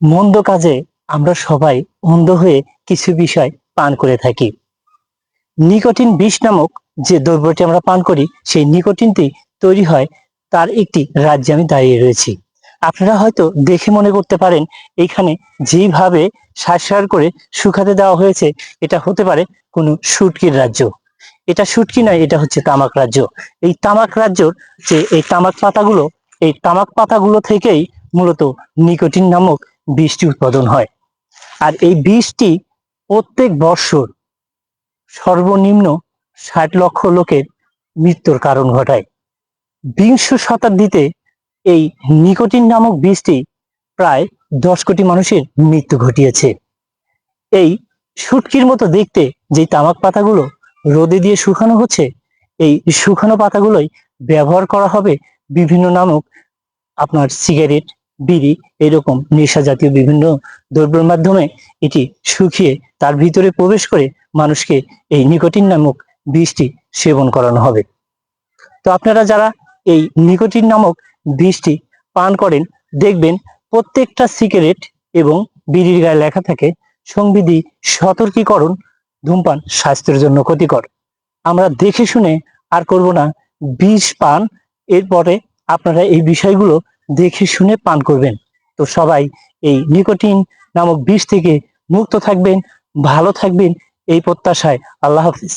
মন্দ কাজে আমরা সবাই অন্ধ হয়ে কিছু বিষয় পান করে থাকি। নিকোটিন বিষ নামক যে দ্রব্যটি আমরা পান করি, সেই নিকোটিনটি তৈরি হয় তার একটি রাজ্যে আমি দাঁড়িয়ে রয়েছি। আপনারা হয়তো দেখে মনে করতে পারেন এইখানে যেভাবে সার করে শুকাতে দেওয়া হয়েছে এটা হতে পারে কোনো শুটকির রাজ্য। এটা শুটকি নয়, এটা হচ্ছে তামাক রাজ্য। এই তামাক রাজ্যর যে এই তামাক পাতাগুলো থেকেই মূলত নিকোটিন নামক বিষটি উৎপাদন হয়। আর এই বিষটি প্রত্যেক বৎসর সর্বনিম্ন ৬০ লক্ষ লোকের মৃত্যুর কারণ ঘটায়। বিংশ শতাব্দীতে এই নিকোটিন নামক বিষটি প্রায় ১০ কোটি মানুষের মৃত্যু ঘটিয়েছে। এই শুটকির মতো দেখতে যে তামাক পাতাগুলো রোদে দিয়ে শুকানো হচ্ছে, এই শুকানো পাতাগুলোই ব্যবহার করা হবে বিভিন্ন নামক আপনার সিগারেট, বিড়ি, এরকম নেশা জাতীয় বিভিন্ন দ্রব্যের মাধ্যমে এটি শুকিয়ে তার ভিতরে প্রবেশ করে মানুষকে এই নিকোটিন নামক বিষটি সেবন করানো হবে। তো আপনারা যারা এই নিকোটিন নামক বিষটি পান করেন, দেখবেন প্রত্যেকটা সিগারেট এবং বিড়ির গায়ে লেখা থাকে সংবিধি সতর্কীকরণ, ধূমপান স্বাস্থ্যের জন্য ক্ষতিকর। আমরা দেখে শুনে আর করব না বিষ পান। এরপরে আপনারা এই বিষয়গুলো দেখে শুনে পান করবেন। তো সবাই এই নিকোটিন নামক বিষ থেকে মুক্ত থাকবেন, ভালো থাকবেন, এই প্রত্যাশায়। আল্লাহ হাফিজ।